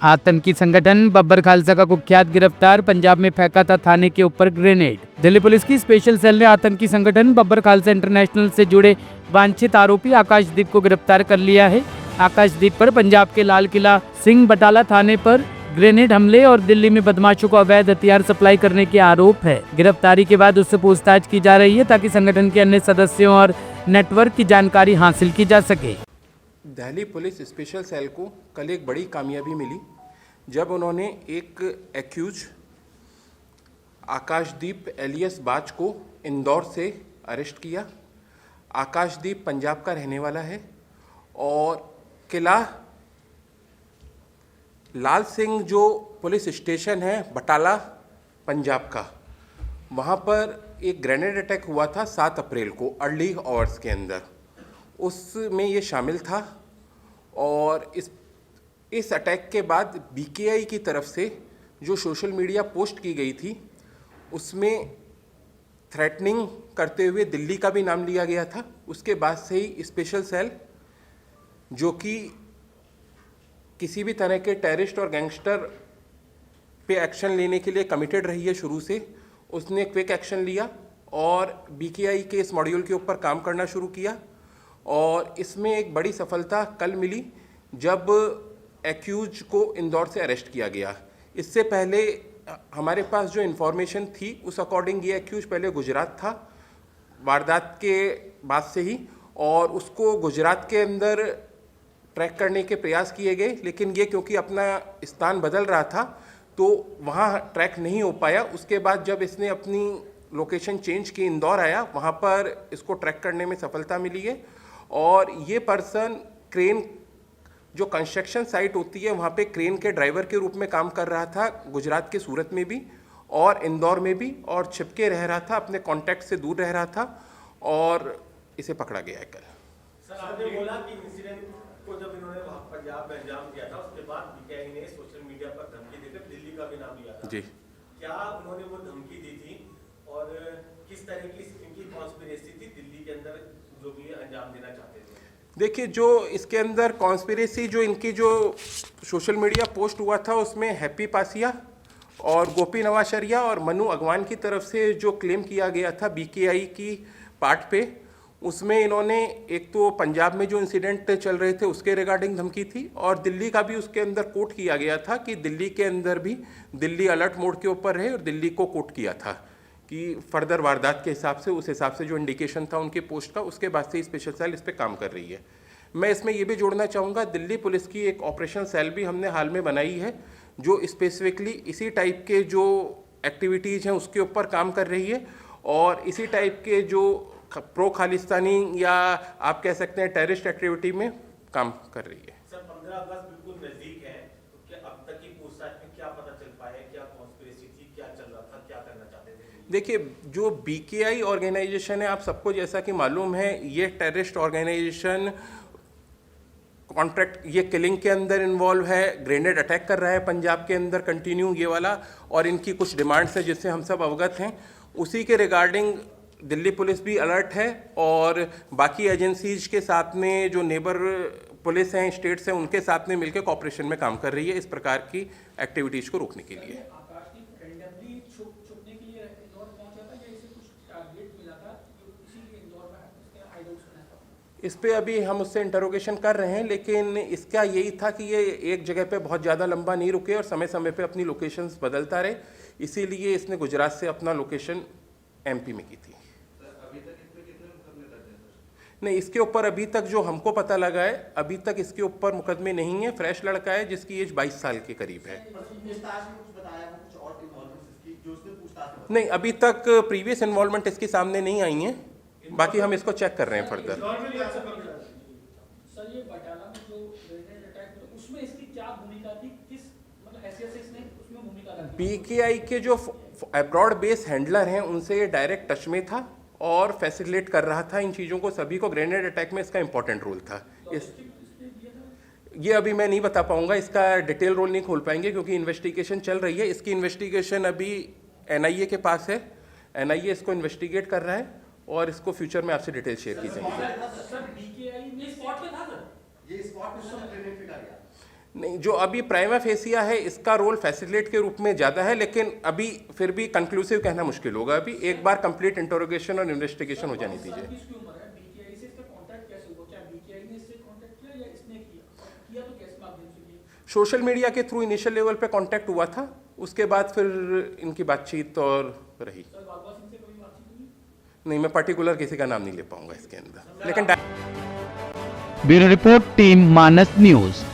आतंकी संगठन बब्बर खालसा का कुख्यात गिरफ्तार, पंजाब में फेंका था थाने के ऊपर ग्रेनेड। दिल्ली पुलिस की स्पेशल सेल ने आतंकी संगठन बब्बर खालसा इंटरनेशनल से जुड़े वांछित आरोपी आकाशदीप को गिरफ्तार कर लिया है। आकाशदीप पर पंजाब के लाल किला सिंह बटाला थाने पर ग्रेनेड हमले और दिल्ली में बदमाशों को अवैध हथियार सप्लाई करने के आरोप है। गिरफ्तारी के बाद उससे पूछताछ की जा रही है ताकि संगठन के अन्य सदस्यों और नेटवर्क की जानकारी हासिल की जा सके। दिल्ली पुलिस स्पेशल सेल को कल एक बड़ी कामयाबी मिली जब उन्होंने एक एक्यूज आकाशदीप एलियस बाज को इंदौर से अरेस्ट किया। आकाशदीप पंजाब का रहने वाला है और किला लाल सिंह जो पुलिस स्टेशन है बटाला पंजाब का, वहाँ पर एक ग्रेनेड अटैक हुआ था 7 अप्रैल को अर्ली आवर्स के अंदर, उसमें ये शामिल था। और इस अटैक के बाद बीकेआई की तरफ से जो सोशल मीडिया पोस्ट की गई थी उसमें थ्रेटनिंग करते हुए दिल्ली का भी नाम लिया गया था। उसके बाद से ही स्पेशल सेल जो कि किसी भी तरह के टेररिस्ट और गैंगस्टर पे एक्शन लेने के लिए कमिटेड रही है शुरू से, उसने क्विक एक्शन लिया और बीकेआई के इस मॉड्यूल के ऊपर काम करना शुरू किया। और इसमें एक बड़ी सफलता कल मिली जब एक्यूज को इंदौर से अरेस्ट किया गया। इससे पहले हमारे पास जो इन्फॉर्मेशन थी उस अकॉर्डिंग ये एक्यूज पहले गुजरात था वारदात के बाद से ही, और उसको गुजरात के अंदर ट्रैक करने के प्रयास किए गए, लेकिन ये क्योंकि अपना स्थान बदल रहा था तो वहाँ ट्रैक नहीं हो पाया। उसके बाद जब इसने अपनी लोकेशन चेंज की, इंदौर आया, वहाँ पर इसको ट्रैक करने में सफलता मिली है। और ये पर्सन क्रेन जो कंस्ट्रक्शन साइट होती है वहाँ पे क्रेन के ड्राइवर के रूप में काम कर रहा था, गुजरात के सूरत में भी और इंदौर में भी, और छिपके रह रहा था, अपने कॉन्टैक्ट से दूर रह रहा था और इसे पकड़ा गया है कल। सर, आपने बोला कि इंसिडेंट को जब इन्होंने पंजाब में अंजाम दिया था उसके बाद बीकेआई ने सोशल मीडिया पर धमकी देकर दिल्ली का भी नाम लिया था जी, क्या उन्होंने वो धमकी दी थी और किस तरह की इनकी कॉन्स्पिरेसी थी दिल्ली के अंदर जो भी अंजाम देना चाहते थे? देखिए, जो इसके अंदर कॉन्स्पिरेसी जो इनकी जो सोशल मीडिया पोस्ट हुआ था उसमें हैप्पी पासिया और गोपी नवाशरिया और मनु अगवान की तरफ से जो क्लेम किया गया था बीकेआई की पार्ट पे, उसमें इन्होंने एक तो पंजाब में जो इंसिडेंट चल रहे थे उसके रिगार्डिंग धमकी थी और दिल्ली का भी उसके अंदर कोट किया गया था कि दिल्ली के अंदर भी दिल्ली अलर्ट मोड के ऊपर रहे, और दिल्ली को कोट किया था कि फर्दर वारदात के हिसाब से, उस हिसाब से जो इंडिकेशन था उनके पोस्ट का, उसके बाद से ही स्पेशल सेल इस पर काम कर रही है। मैं इसमें ये भी जोड़ना चाहूँगा, दिल्ली पुलिस की एक ऑपरेशन सेल भी हमने हाल में बनाई है जो स्पेसिफिकली इसी टाइप के जो एक्टिविटीज़ हैं उसके ऊपर काम कर रही है और इसी टाइप के जो प्रो खालिस्तानी या आप कह सकते हैं टेररिस्ट एक्टिविटी में काम कर रही है। सर, 15 अगस्त बिल्कुल नजदीक है, तो क्या अब तक की पूछताछ में क्या पता चल पाया, क्या कॉन्स्पिरेसी थी, क्या चल रहा था, क्या करना चाहते थे? देखिए, जो बीकेआई ऑर्गेनाइजेशन है, आप सबको जैसा कि मालूम है, ये टेररिस्ट ऑर्गेनाइजेशन कॉन्ट्रैक्ट, ये किलिंग के अंदर इन्वॉल्व है, ग्रेनेड अटैक कर रहा है पंजाब के अंदर कंटिन्यू ये वाला, और इनकी कुछ डिमांड्स हैं जिससे हम सब अवगत हैं। उसी के रिगार्डिंग दिल्ली पुलिस भी अलर्ट है और बाकी एजेंसीज के साथ में जो नेबर पुलिस हैं, स्टेट्स हैं, उनके साथ में मिलकर कॉपरेशन में काम कर रही है इस प्रकार की एक्टिविटीज को रोकने के लिए। इस पे अभी हम उससे इंटरोगेशन कर रहे हैं, लेकिन इसका यही था कि ये एक जगह पे बहुत ज़्यादा लंबा नहीं रुके और समय समय पे अपनी लोकेशंस बदलता रहे, इसीलिए इसने गुजरात से अपना लोकेशन एमपी में की थी। नहीं, इसके ऊपर अभी तक जो हमको पता लगा है, अभी तक इसके ऊपर मुकदमे नहीं है। फ्रेश लड़का है जिसकी एज 22 साल के करीब है। नहीं, अभी तक प्रीवियस इन्वॉल्वमेंट इसके सामने नहीं आई है, बाकी हम इसको चेक कर रहे हैं फर्दर। सर, ये बटाला में जो ग्रेनेड अटैक हुआ उसमें इसकी क्या भूमिका थी, किस मतलब एसएसएस ने उसमें भूमिका रखी? बीकेआई के जो अब्रॉड बेस हैंडलर हैं उनसे ये डायरेक्ट टच में था और फैसिलिटेट कर रहा था इन चीज़ों को, सभी को। ग्रेनेड अटैक में इसका इंपॉर्टेंट रोल था। ये अभी मैं नहीं बता पाऊंगा, इसका डिटेल रोल नहीं खोल पाएंगे क्योंकि इन्वेस्टिगेशन चल रही है। इसकी इन्वेस्टिगेशन अभी एनआईए के पास है, एनआईए इसको इन्वेस्टिगेट कर रहा है और इसको फ्यूचर में आपसे डिटेल शेयर की जाएगी। नहीं, जो अभी प्राइमा फेसिया है इसका रोल फैसिलिटेट के रूप में ज़्यादा है, लेकिन अभी फिर भी कंक्लूसिव कहना मुश्किल होगा। अभी एक बार कंप्लीट इंटरोगेशन और इन्वेस्टिगेशन हो जानी दीजिए। किसकी उम्र है? बीकेआई से इसका कांटेक्ट कैसे हुआ? क्या बीकेआई ने इससे कांटेक्ट किया या इसने किया तो कैसे माध्यम से किया? सोशल मीडिया के थ्रू इनिशियल लेवल पे कांटेक्ट हुआ था, उसके बाद फिर इनकी बातचीत और रही। सर बाबा सिंह से कभी बातचीत हुई? नहीं, मैं पर्टिकुलर किसी का नाम नहीं ले पाऊंगा इसके अंदर, लेकिन ब्यूरो रिपोर्ट, टीम मानस न्यूज।